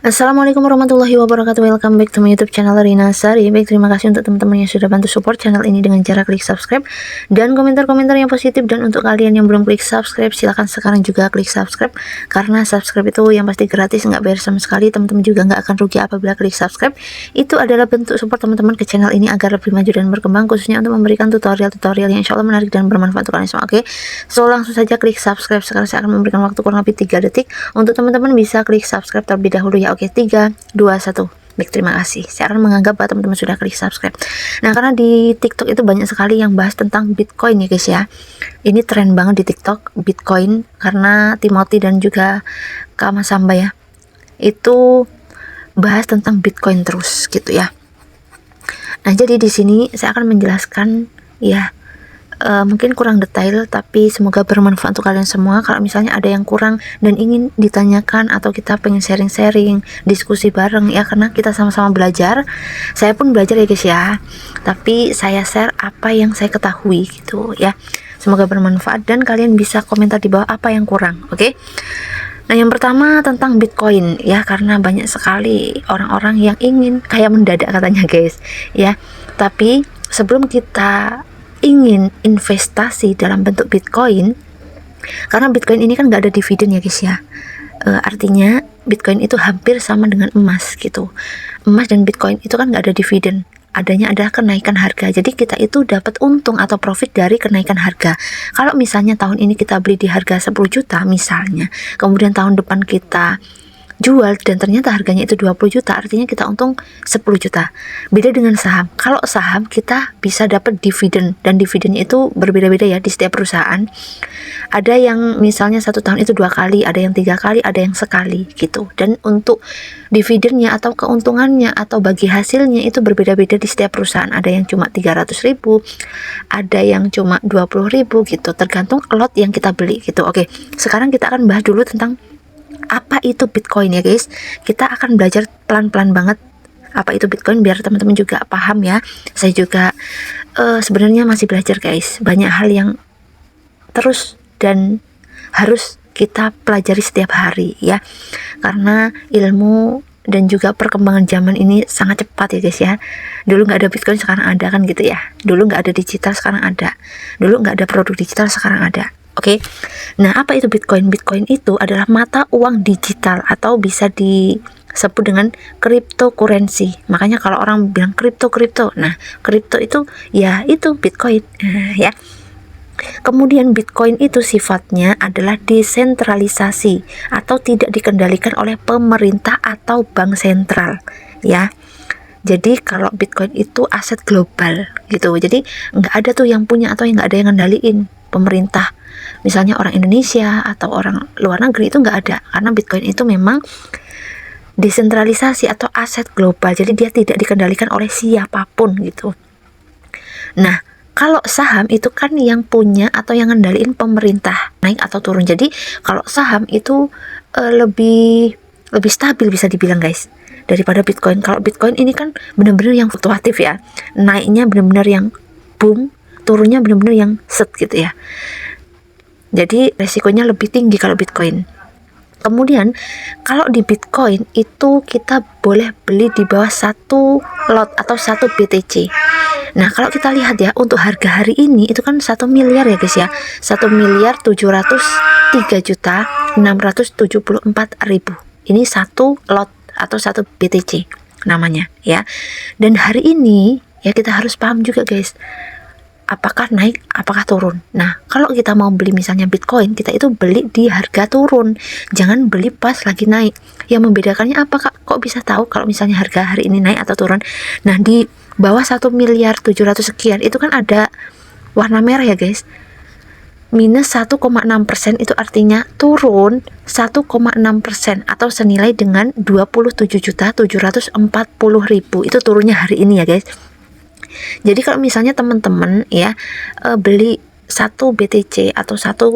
Assalamualaikum warahmatullahi wabarakatuh. Welcome back to my YouTube channel Rina Sari. Baik, terima kasih untuk teman-teman yang sudah bantu support channel ini dengan cara klik subscribe dan komentar-komentar yang positif. Dan untuk kalian yang belum klik subscribe, silahkan sekarang juga klik subscribe, karena subscribe itu yang pasti gratis, nggak bayar sama sekali. Teman-teman juga nggak akan rugi apabila klik subscribe. Itu adalah bentuk support teman-teman ke channel ini agar lebih maju dan berkembang, khususnya untuk memberikan tutorial-tutorial yang insya Allah menarik dan bermanfaat untuk kalian semua. Oke, so langsung saja klik subscribe. Sekarang saya akan memberikan waktu kurang lebih 3 detik untuk teman-teman bisa klik subscribe terlebih dahulu ya. Oke, 3, 2, 1. Baik, terima kasih. Saya akan menganggap bahwa teman-teman sudah klik subscribe. Nah, karena di TikTok itu banyak sekali yang bahas tentang Bitcoin ya guys ya. Ini tren banget di TikTok, Bitcoin, karena Timothy dan juga Kak Mas Samba ya, itu bahas tentang Bitcoin terus gitu ya. Nah, jadi di sini saya akan menjelaskan ya, mungkin kurang detail, tapi semoga bermanfaat untuk kalian semua. Kalau misalnya ada yang kurang dan ingin ditanyakan atau kita pengen sharing-sharing, diskusi bareng ya, karena kita sama-sama belajar. Saya pun belajar ya guys ya, tapi saya share apa yang saya ketahui gitu ya. Semoga bermanfaat dan kalian bisa komentar di bawah apa yang kurang. Oke. Nah, yang pertama tentang Bitcoin ya, karena banyak sekali orang-orang yang ingin kaya mendadak katanya guys ya. Tapi sebelum kita ingin investasi dalam bentuk Bitcoin, karena Bitcoin ini kan nggak ada dividen ya guys ya, artinya Bitcoin itu hampir sama dengan emas gitu. Emas dan Bitcoin itu kan nggak ada dividen, adanya adalah kenaikan harga. Jadi kita itu dapat untung atau profit dari kenaikan harga. Kalau misalnya tahun ini kita beli di harga 10 juta misalnya, kemudian tahun depan kita jual dan ternyata harganya itu 20 juta, artinya kita untung 10 juta. Beda dengan saham. Kalau saham kita bisa dapat dividen, dan dividennya itu berbeda-beda ya di setiap perusahaan. Ada yang misalnya 1 tahun itu 2 kali, ada yang 3 kali, ada yang sekali gitu. Dan untuk dividennya atau keuntungannya atau bagi hasilnya itu berbeda-beda di setiap perusahaan. Ada yang cuma 300.000, ada yang cuma 20.000 gitu, tergantung lot yang kita beli gitu. Oke, sekarang kita akan bahas dulu tentang apa itu Bitcoin ya guys. Kita akan belajar pelan-pelan banget apa itu Bitcoin biar teman-teman juga paham ya. Saya juga sebenarnya masih belajar guys, banyak hal yang terus dan harus kita pelajari setiap hari ya, karena ilmu dan juga perkembangan zaman ini sangat cepat ya guys ya. Dulu nggak ada Bitcoin, sekarang ada kan gitu ya. Dulu nggak ada digital, sekarang ada. Dulu nggak ada produk digital, sekarang ada. Oke. Nah, apa itu Bitcoin? Bitcoin itu adalah mata uang digital atau bisa disebut dengan cryptocurrency. Makanya kalau orang bilang kripto, nah, kripto itu ya itu Bitcoin ya. Kemudian Bitcoin itu sifatnya adalah desentralisasi atau tidak dikendalikan oleh pemerintah atau bank sentral ya. Jadi kalau Bitcoin itu aset global gitu. Jadi nggak ada tuh yang punya atau yang nggak ada yang ngendaliin pemerintah. Misalnya orang Indonesia atau orang luar negeri itu nggak ada, karena Bitcoin itu memang desentralisasi atau aset global. Jadi dia tidak dikendalikan oleh siapapun gitu. Nah, kalau saham itu kan yang punya atau yang ngendaliin pemerintah, naik atau turun. Jadi kalau saham itu lebih stabil bisa dibilang guys daripada Bitcoin. Kalau Bitcoin ini kan benar-benar yang fluktuatif ya, naiknya benar-benar yang boom, turunnya benar-benar yang set gitu ya. Jadi resikonya lebih tinggi kalau Bitcoin. Kemudian kalau di Bitcoin itu kita boleh beli di bawah 1 lot atau 1 BTC. Nah, kalau kita lihat ya, untuk harga hari ini itu kan 1 miliar ya guys ya. 1.703.674.000. Ini 1 lot atau 1 BTC namanya ya. Dan hari ini ya kita harus paham juga guys, apakah naik, apakah turun. Nah, kalau kita mau beli misalnya Bitcoin, kita itu beli di harga turun, jangan beli pas lagi naik. Yang membedakannya apa kak? Kok bisa tahu kalau misalnya harga hari ini naik atau turun? Nah, di bawah 1.700.000.000 sekian itu kan ada warna merah ya guys, minus 1,6%, itu artinya turun 1,6% atau senilai dengan 27.740.000. Itu turunnya hari ini ya guys. Jadi kalau misalnya teman-teman ya beli 1 BTC atau 1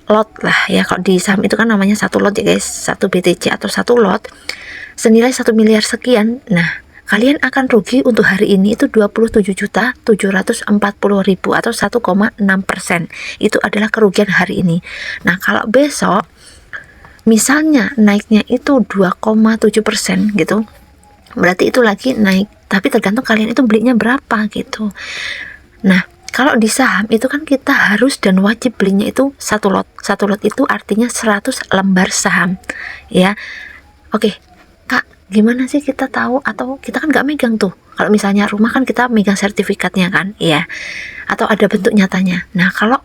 lot lah ya, kalau di saham itu kan namanya 1 lot ya guys, 1 BTC atau 1 lot senilai 1 miliar sekian. Nah, kalian akan rugi untuk hari ini itu 27.740.000 atau 1,6%. Itu adalah kerugian hari ini. Nah, kalau besok misalnya naiknya itu 2,7% gitu, berarti itu lagi naik, tapi tergantung kalian itu belinya berapa gitu. Nah, kalau di saham itu kan kita harus dan wajib belinya itu satu lot. Satu lot itu artinya 100 lembar saham, ya. Oke, Kak, gimana sih kita tahu, atau kita kan nggak megang tuh. Kalau misalnya rumah kan kita megang sertifikatnya kan, ya. Atau ada bentuk nyatanya. Nah, kalau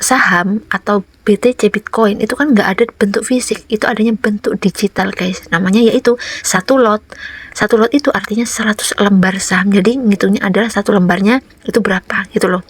saham atau BTC Bitcoin itu kan nggak ada bentuk fisik, itu adanya bentuk digital guys, namanya yaitu satu lot. Satu lot itu artinya 100 lembar saham, jadi ngitungnya adalah satu lembarnya itu berapa gitu loh.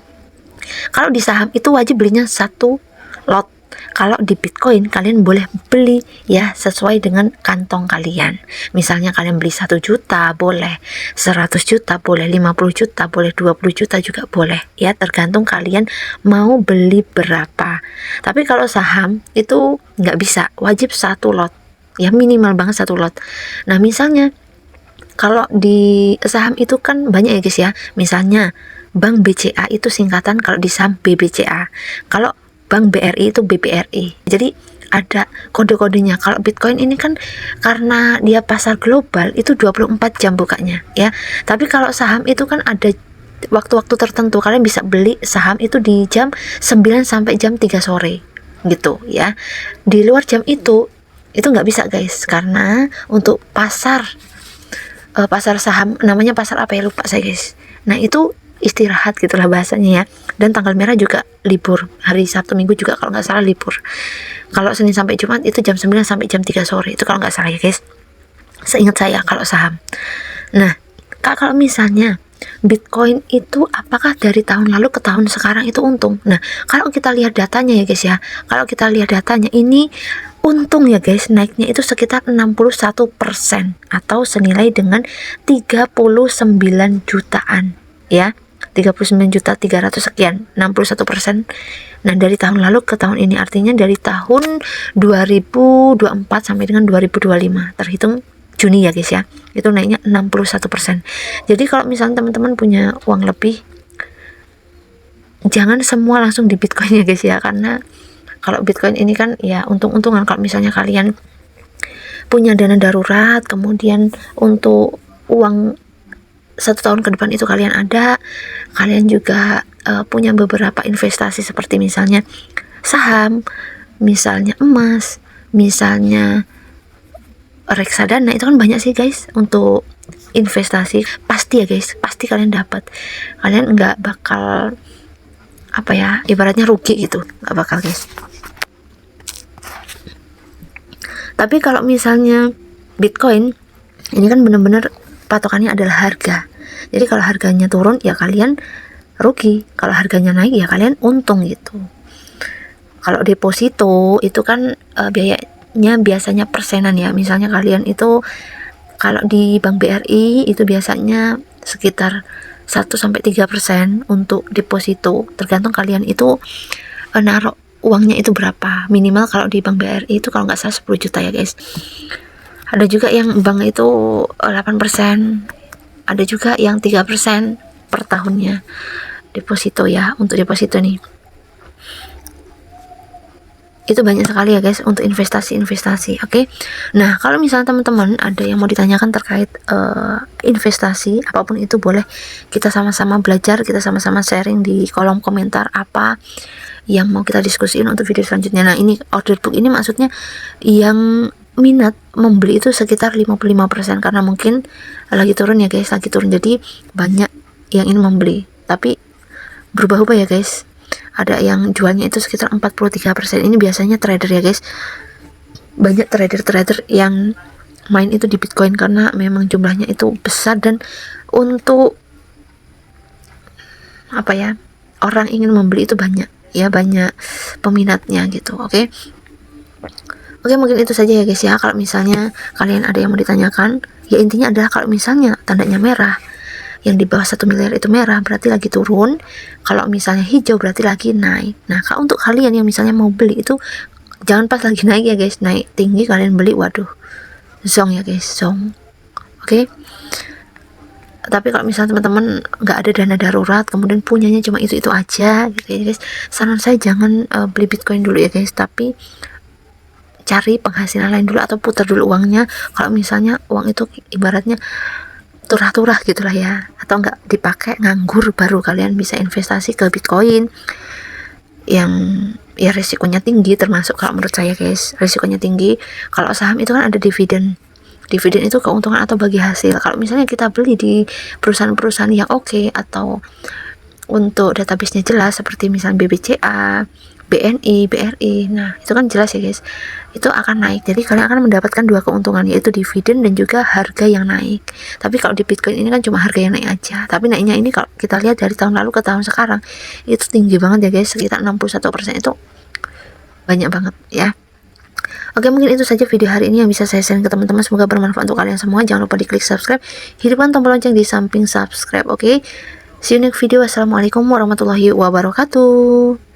Kalau di saham itu wajib belinya satu lot. Kalau di Bitcoin kalian boleh beli ya sesuai dengan kantong kalian. Misalnya kalian beli 1 juta boleh, 100 juta boleh, 50 juta boleh, 20 juta juga boleh ya, tergantung kalian mau beli berapa. Tapi kalau saham itu nggak bisa, wajib satu lot ya, minimal banget satu lot. Nah misalnya kalau di saham itu kan banyak ya guys ya, misalnya Bank BCA itu singkatan kalau di saham BBCA, kalau Bank BRI itu BBRI. Jadi ada kode-kodenya. Kalau Bitcoin ini kan karena dia pasar global itu 24 jam bukanya ya. Tapi kalau saham itu kan ada waktu-waktu tertentu. Kalian bisa beli saham itu di jam 9 sampai jam 3 sore gitu ya. Di luar jam itu nggak bisa guys, karena untuk pasar saham namanya pasar apa ya, lupa saya guys. Nah itu istirahat gitulah bahasanya ya. Dan tanggal merah juga libur, hari Sabtu Minggu juga kalau nggak salah libur. Kalau Senin sampai Jumat itu jam 9 sampai jam 3 sore, itu kalau nggak salah ya guys, seingat saya kalau saham. Nah Kak, kalau misalnya Bitcoin itu apakah dari tahun lalu ke tahun sekarang itu untung? Nah kalau kita lihat datanya ya guys ya, kalau kita lihat datanya ini untung ya guys, naiknya itu sekitar 61% atau senilai dengan 39 jutaan ya, 39.300.000 sekian, 61%. Nah dari tahun lalu ke tahun ini, artinya dari tahun 2024 sampai dengan 2025 terhitung Juni ya guys ya, itu naiknya 61%. Jadi kalau misalnya teman-teman punya uang lebih, jangan semua langsung di Bitcoin ya guys ya, karena kalau Bitcoin ini kan ya untung-untungan. Kalau misalnya kalian punya dana darurat, kemudian untuk uang 1 tahun ke depan itu kalian ada, kalian juga punya beberapa investasi seperti misalnya saham, misalnya emas, misalnya reksadana, itu kan banyak sih guys untuk investasi. Pasti ya guys, pasti kalian dapat, kalian nggak bakal apa ya, ibaratnya rugi gitu, nggak bakal guys. Tapi kalau misalnya Bitcoin ini kan bener-bener patokannya adalah harga. Jadi kalau harganya turun ya kalian rugi, kalau harganya naik ya kalian untung gitu. Kalau deposito itu kan biayanya biasanya persenan ya. Misalnya kalian itu kalau di Bank BRI itu biasanya sekitar 1-3% untuk deposito, tergantung kalian itu naruh uangnya itu berapa. Minimal kalau di Bank BRI itu kalau nggak salah 10 juta ya guys. Ada juga yang bank itu 8%, ada juga yang 3% per tahunnya deposito ya, untuk deposito nih. Itu banyak sekali ya guys untuk investasi. Oke. Nah kalau misalnya teman-teman ada yang mau ditanyakan terkait investasi apapun itu, boleh kita sama-sama belajar, kita sama-sama sharing di kolom komentar apa yang mau kita diskusiin untuk video selanjutnya. Nah ini order book ini maksudnya yang minat membeli itu sekitar 55%, karena mungkin lagi turun ya guys, lagi turun, jadi banyak yang ingin membeli, tapi berubah-ubah ya guys. Ada yang jualnya itu sekitar 43%. Ini biasanya trader ya guys, banyak trader-trader yang main itu di Bitcoin karena memang jumlahnya itu besar, dan untuk apa ya, orang ingin membeli itu banyak ya, banyak peminatnya gitu. Oke, mungkin itu saja ya guys ya. Kalau misalnya kalian ada yang mau ditanyakan, ya intinya adalah kalau misalnya tandanya merah, yang di bawah 1 miliar itu merah berarti lagi turun, kalau misalnya hijau berarti lagi naik. Nah kalau untuk kalian yang misalnya mau beli itu jangan pas lagi naik ya guys, naik tinggi kalian beli, waduh zong ya guys, zong. Oke. Tapi kalau misalnya teman-teman nggak ada dana darurat, kemudian punyanya cuma itu aja gitu ya guys, saran saya jangan beli Bitcoin dulu ya guys, tapi cari penghasilan lain dulu atau putar dulu uangnya. Kalau misalnya uang itu ibaratnya turah-turah gitulah ya, atau enggak dipakai nganggur, baru kalian bisa investasi ke Bitcoin yang ya resikonya tinggi. Termasuk kalau menurut saya guys, resikonya tinggi. Kalau saham itu kan ada dividen itu keuntungan atau bagi hasil. Kalau misalnya kita beli di perusahaan-perusahaan yang oke, atau untuk database-nya jelas seperti misalnya BBCA, BNI, BRI, nah itu kan jelas ya guys, itu akan naik. Jadi kalian akan mendapatkan dua keuntungan, yaitu dividen dan juga harga yang naik. Tapi kalau di Bitcoin ini kan cuma harga yang naik aja, tapi naiknya ini kalau kita lihat dari tahun lalu ke tahun sekarang itu tinggi banget ya guys, sekitar 61%. Itu banyak banget ya. Oke, mungkin itu saja video hari ini yang bisa saya share ke teman-teman. Semoga bermanfaat untuk kalian semua. Jangan lupa diklik subscribe, hidupkan tombol lonceng di samping subscribe. Oke, see you next video. Wassalamualaikum warahmatullahi wabarakatuh.